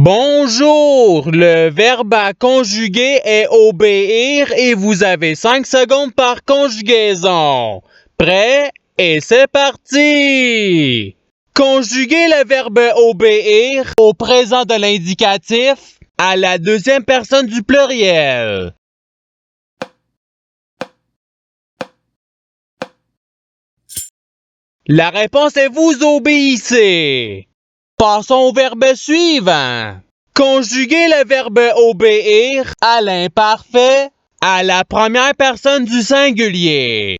Bonjour, le verbe à conjuguer est obéir et vous avez 5 secondes par conjugaison. Prêt? Et c'est parti! Conjuguez le verbe obéir au présent de l'indicatif à la deuxième personne du pluriel. La réponse est vous obéissez. Passons au verbe suivant. Conjuguez le verbe obéir à l'imparfait à la première personne du singulier.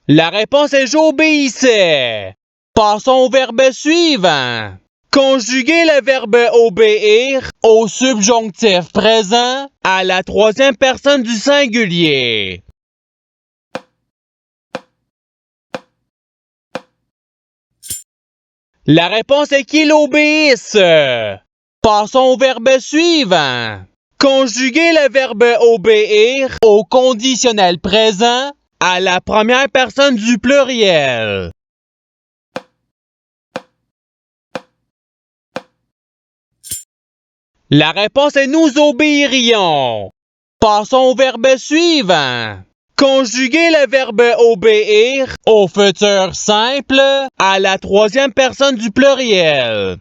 La réponse est j'obéissais. Passons au verbe suivant. Conjuguez le verbe obéir au subjonctif présent à la troisième personne du singulier. La réponse est qu'il obéisse. Passons au verbe suivant. Conjuguez le verbe obéir au conditionnel présent à la première personne du pluriel. La réponse est nous obéirions. Passons au verbe suivant. Conjuguez le verbe obéir au futur simple à la troisième personne du pluriel.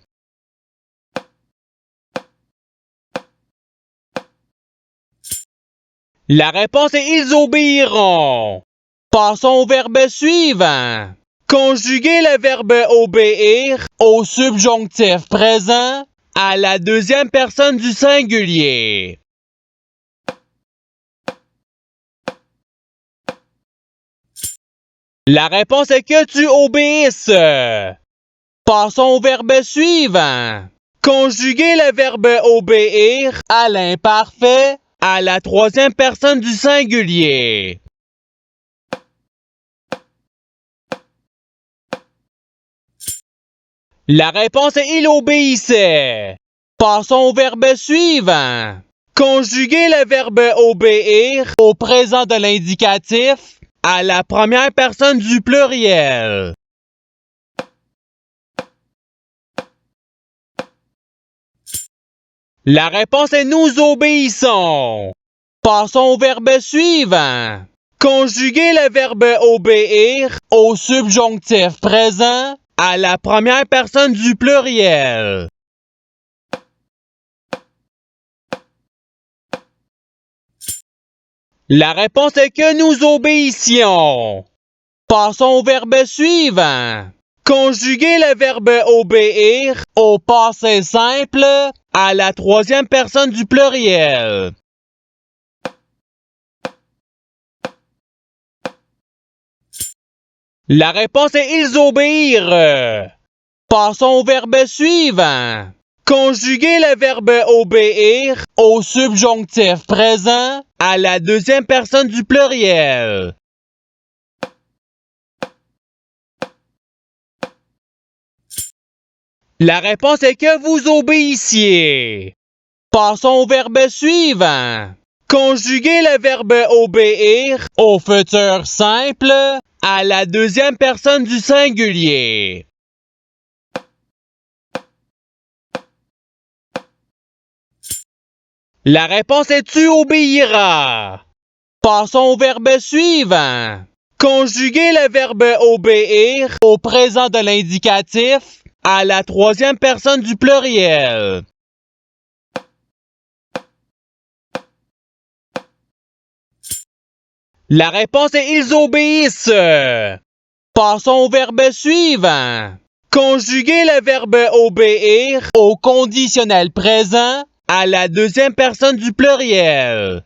La réponse est ils obéiront. Passons au verbe suivant. Conjuguez le verbe obéir au subjonctif présent à la deuxième personne du singulier. La réponse est que tu obéisses. Passons au verbe suivant. Conjuguez le verbe obéir à l'imparfait à la troisième personne du singulier. La réponse est il obéissait. Passons au verbe suivant. Conjuguez le verbe obéir au présent de l'indicatif à la première personne du pluriel. La réponse est nous obéissons. Passons au verbe suivant. Conjuguez le verbe obéir au subjonctif présent à la première personne du pluriel. La réponse est que nous obéissions. Passons au verbe suivant. Conjuguez le verbe obéir au passé simple à la troisième personne du pluriel. La réponse est ils obéirent. Passons au verbe suivant. Conjuguez le verbe obéir au subjonctif présent à la deuxième personne du pluriel. La réponse est que vous obéissiez. Passons au verbe suivant. Conjuguez le verbe obéir au futur simple à la deuxième personne du singulier. La réponse est tu obéiras. Passons au verbe suivant. Conjuguez le verbe obéir au présent de l'indicatif à la troisième personne du pluriel. La réponse est ils obéissent. Passons au verbe suivant. Conjuguez le verbe obéir au conditionnel présent à la deuxième personne du pluriel.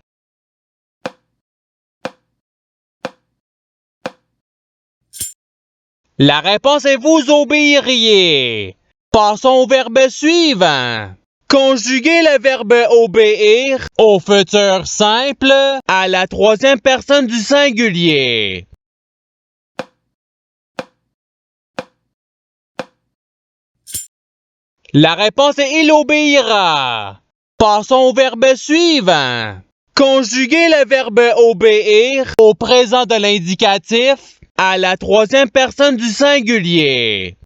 La réponse est vous obéiriez. Passons au verbe suivant. Conjuguez le verbe obéir au futur simple à la troisième personne du singulier. La réponse est il obéira. Passons au verbe suivant. Conjuguez le verbe obéir au présent de l'indicatif à la troisième personne du singulier.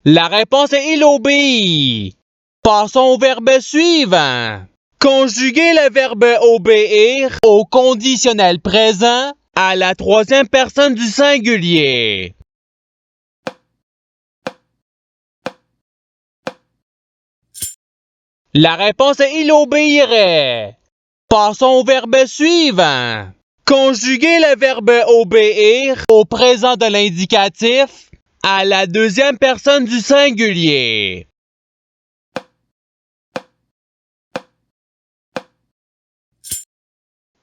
La réponse est il obéit. Passons au verbe suivant. Conjuguez le verbe obéir au conditionnel présent à la troisième personne du singulier. La réponse est il obéirait. Passons au verbe suivant. Conjuguez le verbe obéir au présent de l'indicatif à la deuxième personne du singulier.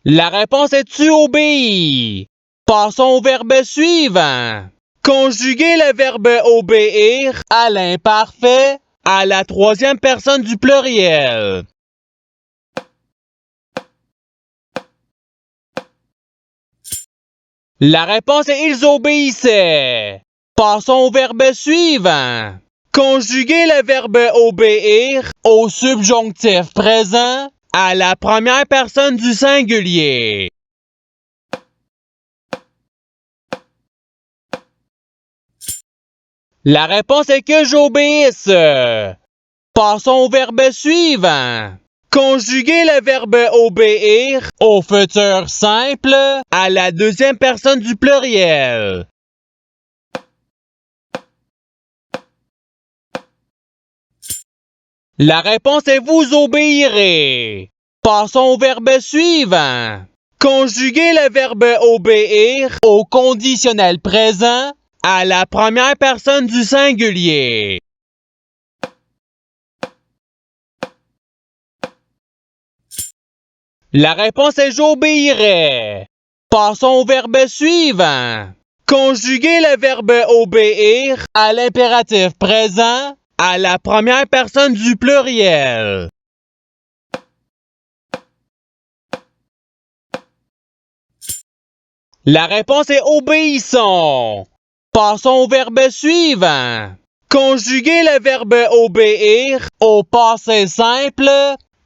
La réponse est tu obéis. Passons au verbe suivant. Conjuguez le verbe obéir à l'imparfait à la troisième personne du pluriel. La réponse est ils obéissaient. Passons au verbe suivant. Conjuguez le verbe obéir au subjonctif présent à la première personne du singulier. La réponse est que j'obéisse. Passons au verbe suivant. Conjuguez le verbe obéir au futur simple à la deuxième personne du pluriel. La réponse est vous obéirez. Passons au verbe suivant. Conjuguez le verbe obéir au conditionnel présent à la première personne du singulier. La réponse est j'obéirais. Passons au verbe suivant. Conjuguez le verbe obéir à l'impératif présent à la première personne du pluriel. La réponse est obéissons. Passons au verbe suivant. Conjuguez le verbe obéir au passé simple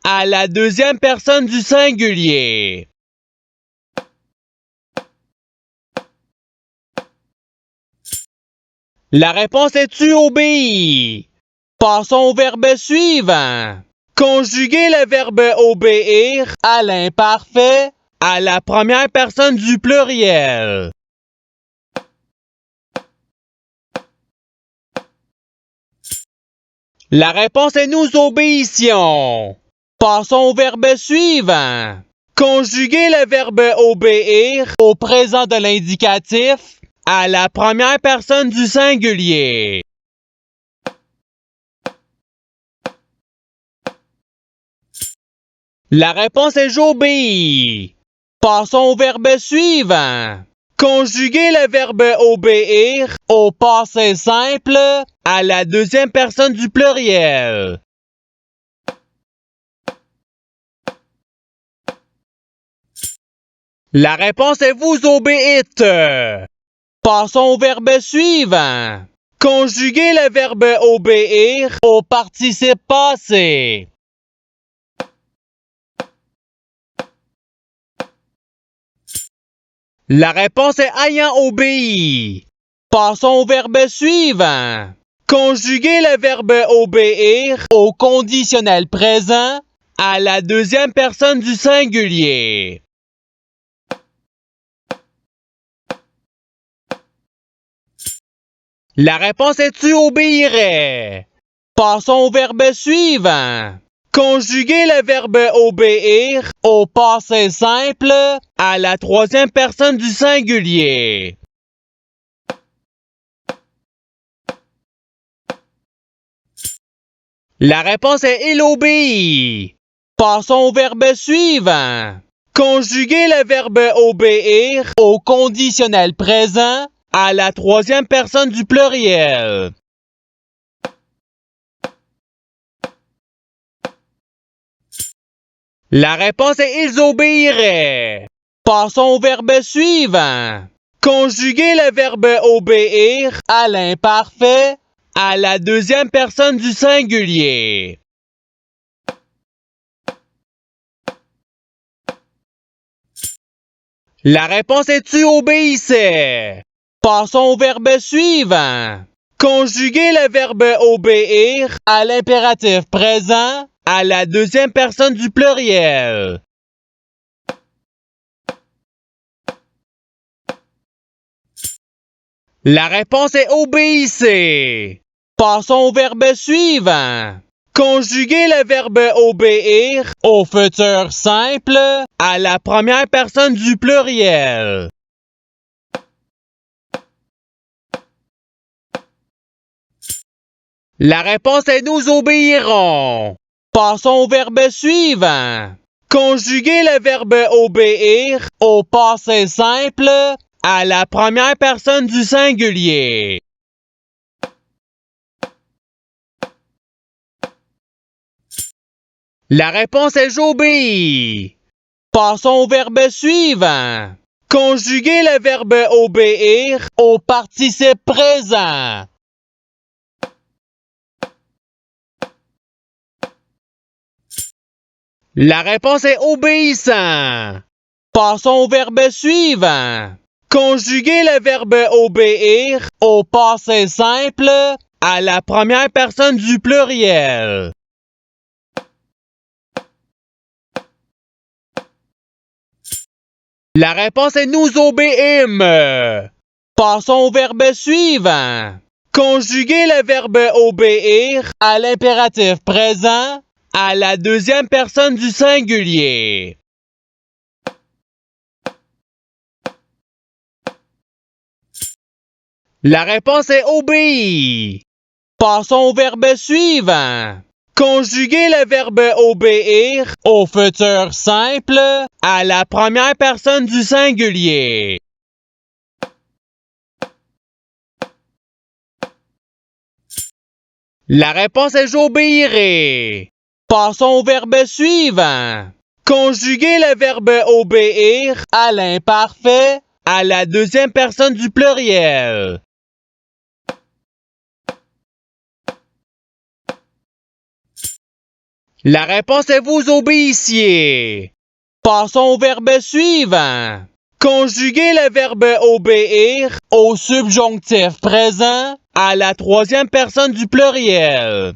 à la deuxième personne du singulier. La réponse est tu obéis. Passons au verbe suivant. Conjuguez le verbe obéir à l'imparfait à la première personne du pluriel. La réponse est nous obéissions. Passons au verbe suivant. Conjuguez le verbe obéir au présent de l'indicatif à la première personne du singulier. La réponse est j'obéis. Passons au verbe suivant. Conjuguez le verbe obéir au passé simple à la deuxième personne du pluriel. La réponse est vous obéites. Passons au verbe suivant. Conjuguez le verbe obéir au participe passé. La réponse est ayant obéi. Passons au verbe suivant. Conjuguez le verbe obéir au conditionnel présent à la deuxième personne du singulier. La réponse est tu obéirais. Passons au verbe suivant. Conjuguez le verbe obéir au passé simple à la troisième personne du singulier. La réponse est il obéit. Passons au verbe suivant. Conjuguez le verbe obéir au conditionnel présent à la troisième personne du pluriel. La réponse est ils obéiraient. Passons au verbe suivant. Conjuguez le verbe obéir à l'imparfait à la deuxième personne du singulier. La réponse est tu obéissais. Passons au verbe suivant. Conjuguez le verbe obéir à l'impératif présent à la deuxième personne du pluriel. La réponse est obéissez. Passons au verbe suivant. Conjuguez le verbe obéir au futur simple à la première personne du pluriel. La réponse est nous obéirons. Passons au verbe suivant. Conjuguez le verbe obéir au passé simple à la première personne du singulier. La réponse est j'obéis. Passons au verbe suivant. Conjuguez le verbe obéir au participe présent. La réponse est obéissant. Passons au verbe suivant. Conjuguez le verbe obéir au passé simple à la première personne du pluriel. La réponse est nous obéîmes. Passons au verbe suivant. Conjuguez le verbe obéir à l'impératif présent à la deuxième personne du singulier. La réponse est obéir. Passons au verbe suivant. Conjuguez le verbe obéir au futur simple à la première personne du singulier. La réponse est j'obéirai. Passons au verbe suivant. Conjuguez le verbe obéir à l'imparfait à la deuxième personne du pluriel. La réponse est vous obéissiez. Passons au verbe suivant. Conjuguez le verbe obéir au subjonctif présent à la troisième personne du pluriel.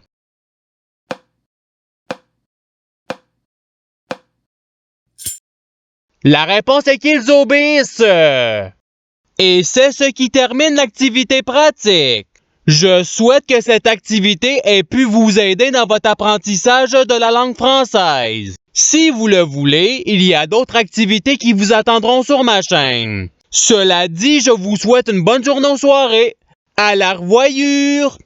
La réponse est qu'ils obéissent. Et c'est ce qui termine l'activité pratique. Je souhaite que cette activité ait pu vous aider dans votre apprentissage de la langue française. Si vous le voulez, il y a d'autres activités qui vous attendront sur ma chaîne. Cela dit, je vous souhaite une bonne journée ou soirée. À la revoyure!